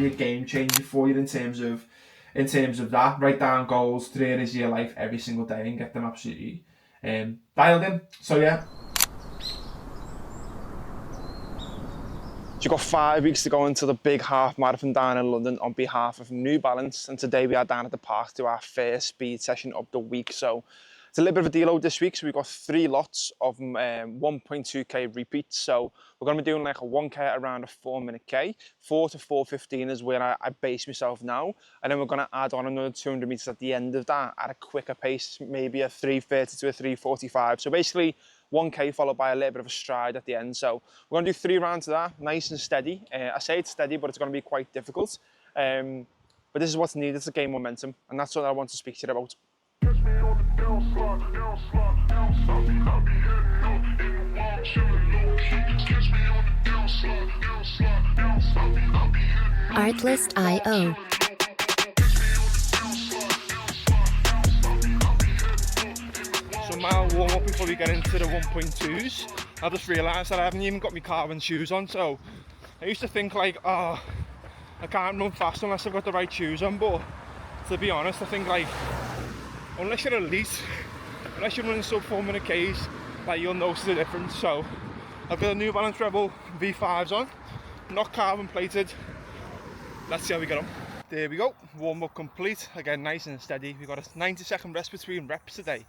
be a game changer for you in terms of that. Write down goals 3 areas of your life every single day and get them absolutely dialed in. So yeah. So you've got 5 weeks to go into the big half marathon down in London on behalf of New Balance, and today we are down at the park to do our first speed session of the week. So it's a little bit of a deload this week, so we've got 3 lots of 1.2k repeats. So we're going to be doing like a 1k at around a 4-minute k. 4 to 4:15 is where I base myself now, and then we're going to add on another 200 meters at the end of that at a quicker pace, maybe a 3:30 to a 3:45. So basically 1k followed by a little bit of a stride at the end. So we're going to do 3 rounds of that, nice and steady. I say it's steady, but it's going to be quite difficult. But this is what's needed to gain momentum, and that's what I want to speak to you about. Artlist.io. So now warm up before we get into the 1.2s. I just realised that I haven't even got my carbon shoes on. So I used to think like, oh, I can't run fast unless I've got the right shoes on. But to be honest, I think like, unless you're elite, unless you're running sub 4-minute Ks, like you'll notice the difference. So I've got a New Balance Rebel V5s on, not carbon plated. Let's see how we get on. There we go, warm up complete. Again, nice and steady. We've got a 90-second rest between reps today.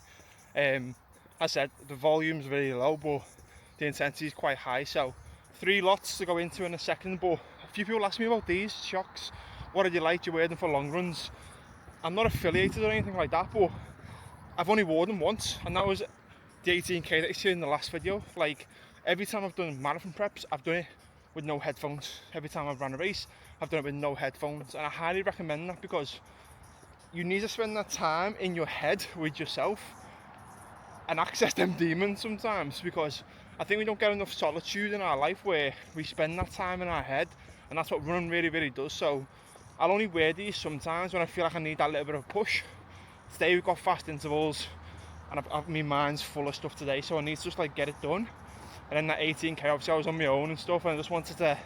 As I said, the volume's really low, but the intensity is quite high. So 3 lots to go into in a second. But a few people ask me about these shocks. What did you like? Do you wear them for long runs? I'm not affiliated or anything like that, but I've only worn them once, and that was the 18k that you see in the last video. Like, every time I've done marathon preps, I've done it with no headphones. Every time I've run a race, I've done it with no headphones, and I highly recommend that because you need to spend that time in your head with yourself and access them demons sometimes, because I think we don't get enough solitude in our life where we spend that time in our head, and that's what running really does. So I'll only wear these sometimes when I feel like I need that little bit of a push. Today we've got fast intervals, and my mind's full of stuff today, so I need to just like get it done. And then that 18k, obviously I was on my own and stuff, and I just wanted to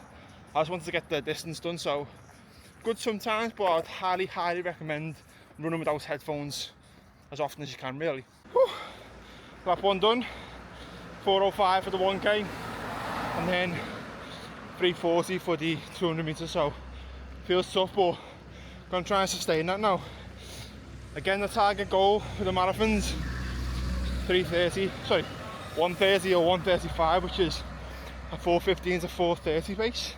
get the distance done. So good sometimes, but I'd highly recommend running without headphones as often as you can, really. Whew. Lap 1 done, 4:05 for the 1k, and then 3:40 for the 200 meters. So feels tough, but I'm gonna try and sustain that now. Again, the target goal for the marathons, 1:30 or 1:35, which is a 4:15 to 4:30 pace.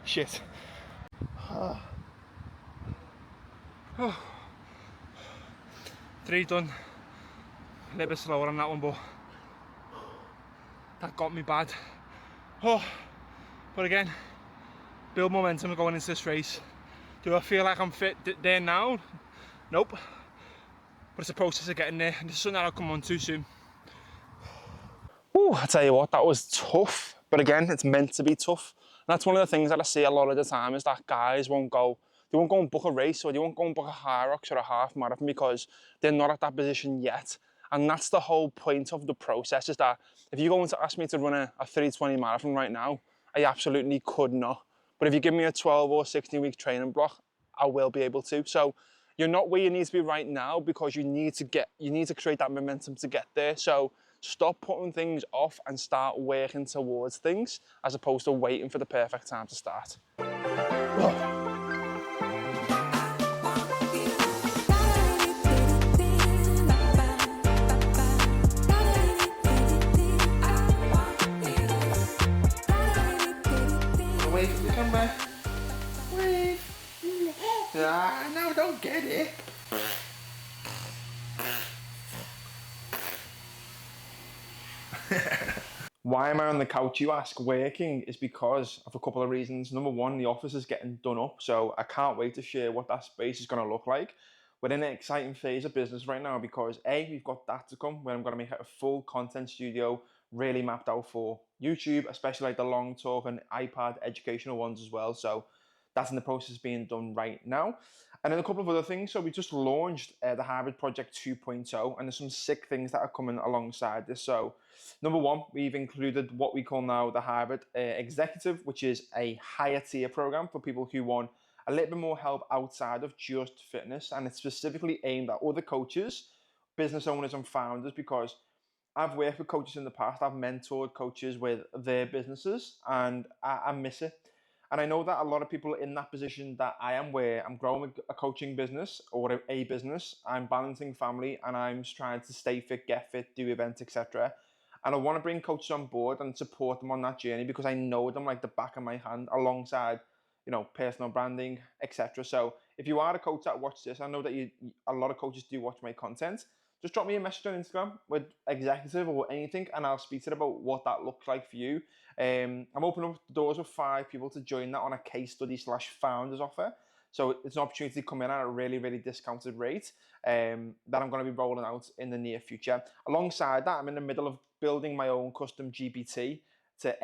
Shit. 3 done. A little bit slower on that one, but that got me bad. But again, build momentum going into this race. Do I feel like I'm fit there now? Nope. But it's a process of getting there, and this is something that'll come on too soon. Ooh, I tell you what, that was tough. But again, it's meant to be tough. And that's one of the things that I see a lot of the time, is that guys won't go and book a race, or they won't go and book a Hyrox or a half marathon because they're not at that position yet. And that's the whole point of the process, is that if you're going to ask me to run a 3:20 marathon right now, I absolutely could not. But if you give me a 12 or 16 week training block, I will be able to. So you're not where you need to be right now because you need to create that momentum to get there. So stop putting things off and start working towards things, as opposed to waiting for the perfect time to start. Wave for the camera. Wave. Ah, no, don't get it. Why am I on the couch, you ask? Working is because of a couple of reasons. Number one, the office is getting done up, so I can't wait to share what that space is going to look like. We're in an exciting phase of business right now because A, we've got that to come, where I'm going to make a full content studio really mapped out for YouTube, especially like the long talk and iPad educational ones as well. So that's in the process of being done right now. And then a couple of other things. So we just launched the Hybrid Project 2.0, and there's some sick things that are coming alongside this. So number one, we've included what we call now the Hybrid Executive, which is a higher tier program for people who want a little bit more help outside of just fitness. And it's specifically aimed at other coaches, business owners and founders, because I've worked with coaches in the past. I've mentored coaches with their businesses, and I miss it. And I know that a lot of people in that position that I am, where I'm growing a coaching business or a business, I'm balancing family and I'm trying to stay fit, get fit, do events, etc. And I want to bring coaches on board and support them on that journey because I know them like the back of my hand, alongside, personal branding, etc. So if you are a coach that watches this, I know that a lot of coaches do watch my content. Just drop me a message on Instagram with executive or anything, and I'll speak to you about what that looks like for you. I'm opening up the doors with 5 people to join that on a case study / founders offer. So it's an opportunity to come in at a really, really discounted rate that I'm going to be rolling out in the near future. Alongside that, I'm in the middle of building my own custom GPT to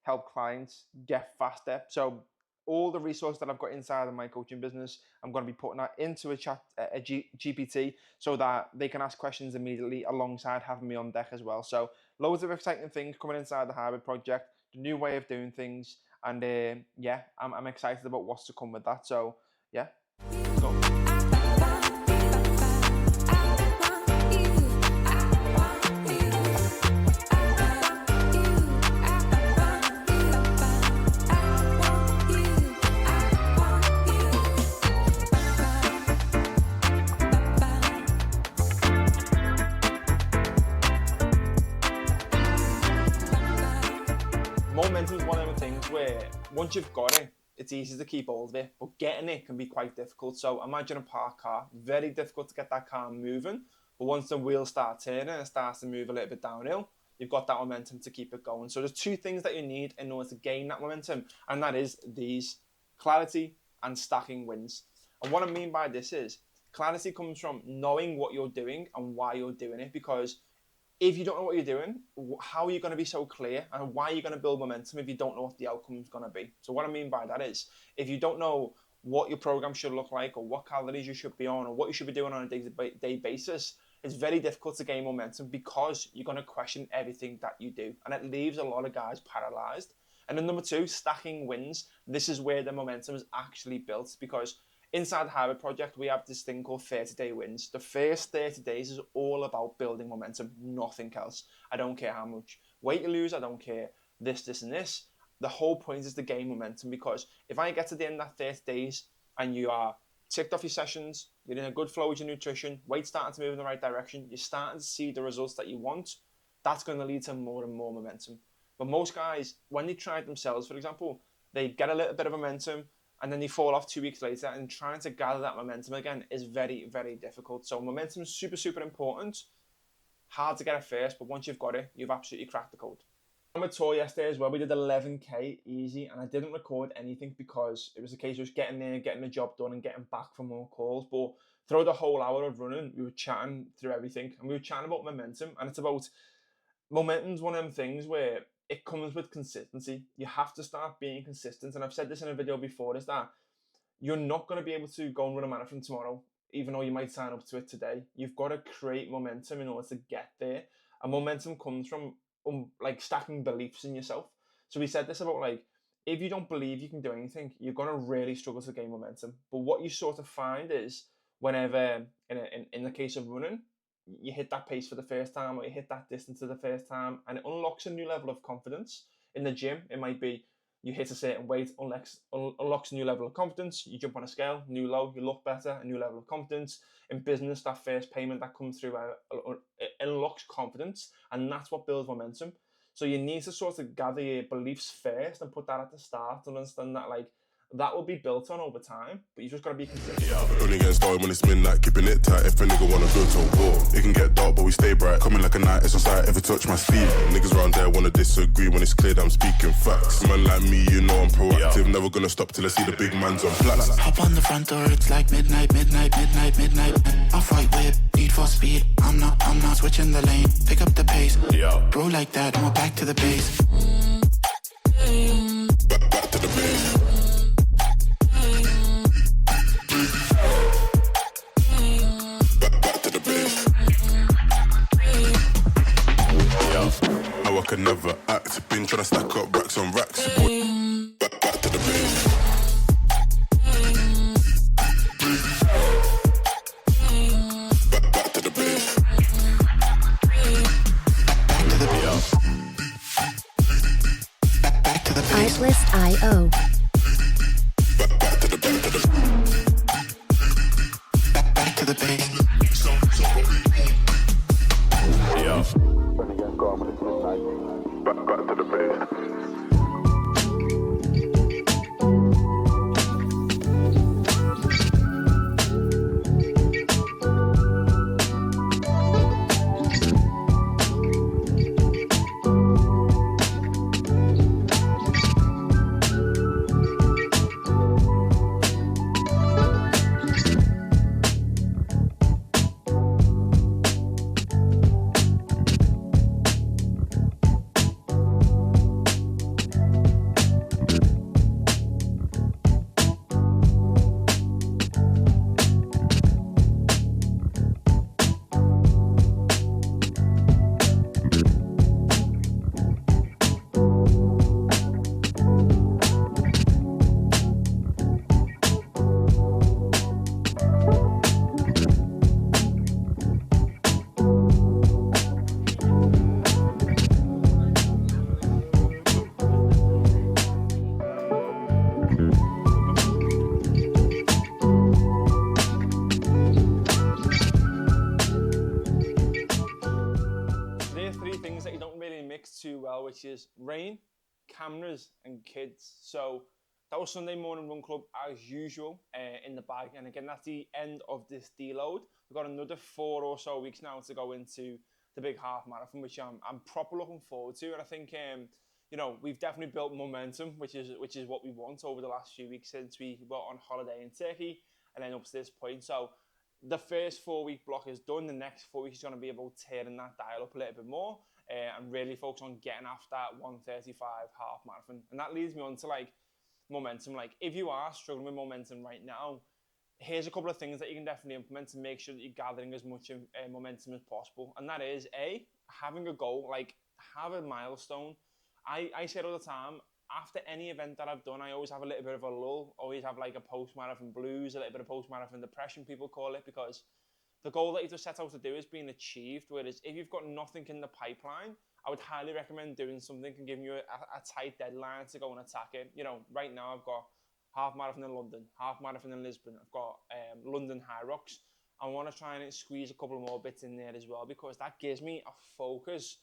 help clients get faster. So all the resources that I've got inside of my coaching business, I'm going to be putting that into a GPT so that they can ask questions immediately alongside having me on deck as well. So loads of exciting things coming inside the Hybrid Project, the new way of doing things. And I'm excited about what's to come with that. So yeah, let's go. Momentum is one of the things where once you've got it, it's easy to keep hold of it, but getting it can be quite difficult. So imagine a parked car, very difficult to get that car moving, but once the wheels start turning and it starts to move a little bit downhill, you've got that momentum to keep it going. So there's 2 things that you need in order to gain that momentum, and that is these: clarity and stacking wins. And what I mean by this is clarity comes from knowing what you're doing and why you're doing it, because if you don't know what you're doing, how are you going to be so clear, and why are you going to build momentum if you don't know what the outcome is going to be? So what I mean by that is, if you don't know what your program should look like, or what calories you should be on, or what you should be doing on a day-to-day basis, it's very difficult to gain momentum because you're going to question everything that you do, and it leaves a lot of guys paralyzed. And then number 2, stacking wins. This is where the momentum is actually built, because inside the Hybrid Project, we have this thing called 30-day wins. The first 30 days is all about building momentum, nothing else. I don't care how much weight you lose, I don't care this, and this. The whole point is to gain momentum, because if I get to the end of that 30 days and you are ticked off your sessions, you're in a good flow with your nutrition, weight's starting to move in the right direction, you're starting to see the results that you want, that's going to lead to more and more momentum. But most guys, when they try it themselves, for example, they get a little bit of momentum, and then they fall off 2 weeks later, and trying to gather that momentum again is very, very difficult. So momentum is super, super important. Hard to get at first, but once you've got it, you've absolutely cracked the code. On my tour yesterday as well, we did 11K easy, and I didn't record anything because it was a case of just getting there, getting the job done, and getting back from more calls. But throughout the whole hour of running, we were chatting through everything, and we were chatting about momentum. And it's about, momentum's one of them things where it comes with consistency. You have to start being consistent. And I've said this in a video before, is that you're not going to be able to go and run a marathon tomorrow, even though you might sign up to it today. You've got to create momentum in order to get there. And momentum comes from stacking beliefs in yourself. So we said this about, if you don't believe you can do anything, you're going to really struggle to gain momentum. But what you sort of find is, whenever, in the case of running, you hit that pace for the first time, or you hit that distance for the first time, and it unlocks a new level of confidence. In the gym, it might be you hit a certain weight, unlocks a new level of confidence. You jump on a scale, new low, you look better, a new level of confidence. In business, that first payment that comes through, it unlocks confidence, and that's what builds momentum. So you need to sort of gather your beliefs first and put that at the start, and understand that that will be built on over time, but you just got to be consistent. Yeah, only getting started when it's midnight, keeping it tight. If a nigga wanna go to war, it can get dark, but we stay bright. Coming like a night, it's on sight, ever touch my sleeve. Niggas round there wanna disagree when it's clear that I'm speaking facts. Man like me, you know I'm proactive, never gonna stop till I see the big man's on flats. Hop on the front door, it's like midnight. Off-white whip, need for speed. I'm not switching the lane. Pick up the pace, bro like that, and we're back to the base. Back to the base. can never act. Been trying to stack up racks on racks. Back to the base. Back to the base. Back to the base. Hyrox.io. Back to the Back to the base. back to the base. Too well, which is rain, cameras, and kids. So that was Sunday morning run club as usual in the bag. And again, that's the end of this deload. We've got another 4 or so weeks now to go into the big half marathon, which I'm proper looking forward to. And I think you know, we've definitely built momentum, which is what we want over the last few weeks since we were on holiday in Turkey and then up to this point. So the first 4-week block is done. The next 4 weeks is going to be about tearing that dial up a little bit more. And really focus on getting after that 1:35 half marathon. And that leads me on to like momentum. Like if you are struggling with momentum right now, here's a couple of things that you can definitely implement to make sure that you're gathering as much momentum as possible. And that is having a goal, like have a milestone. I say it all the time, after any event that I've done, I always have a little bit of a lull, always have like a post-marathon blues, a little bit of post-marathon depression, people call it, because the goal that you just set out to do is being achieved. Whereas if you've got nothing in the pipeline, I would highly recommend doing something and giving you a tight deadline to go and attack it. You know, right now I've got half marathon in London, half marathon in Lisbon. I've got London Hyrox. I want to try and squeeze a couple more bits in there as well, because that gives me a focus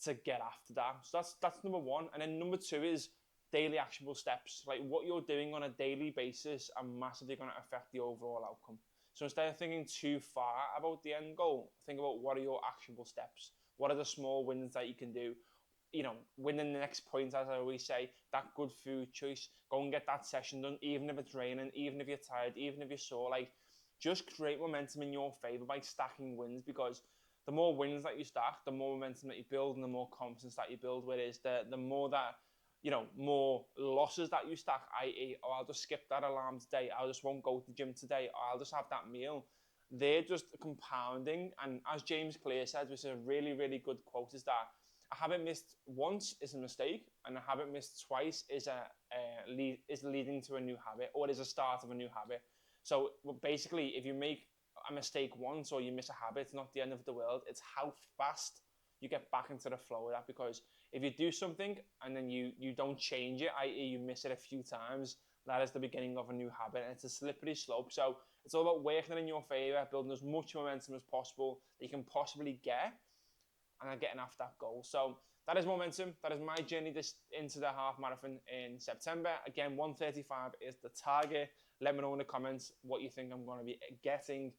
to get after that. So that's number one. And then number two is daily actionable steps. Like what you're doing on a daily basis are massively going to affect the overall outcome. So instead of thinking too far about the end goal, think about what are your actionable steps? What are the small wins that you can do? You know, winning the next point, as I always say, that good food choice, go and get that session done, even if it's raining, even if you're tired, even if you're sore. Like, just create momentum in your favor by stacking wins, because the more wins that you stack, the more momentum that you build and the more confidence that you build. Whereas the more that, you know, more losses that you stack, i.e., oh, I'll just skip that alarm today, I just won't go to the gym today, or I'll just have that meal. They're just compounding. And as James Clear said, which is a really, really good quote, is that a habit missed once is a mistake, and a habit missed twice is leading to a new habit, or is a start of a new habit. So basically, if you make a mistake once or you miss a habit, it's not the end of the world. It's how fast you get back into the flow of that. Because if you do something and then you don't change it, i.e. you miss it a few times, that is the beginning of a new habit, and it's a slippery slope. So it's all about working it in your favour, building as much momentum as possible that you can possibly get, and then getting after that goal. So that is momentum. That is my journey into the half marathon in September. Again, 1:35 is the target. Let me know in the comments what you think I'm going to be getting.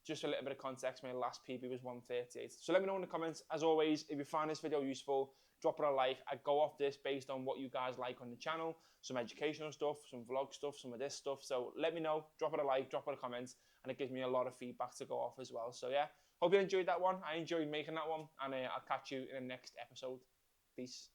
Just a little bit of context, my last PB was 1:38. So let me know in the comments. As always, if you find this video useful, drop it a like. I go off this based on what you guys like on the channel. Some educational stuff, some vlog stuff, some of this stuff. So let me know, drop it a like, drop it a comment, and it gives me a lot of feedback to go off as well. So yeah, hope you enjoyed that one. I enjoyed making that one, and I'll catch you in the next episode. Peace.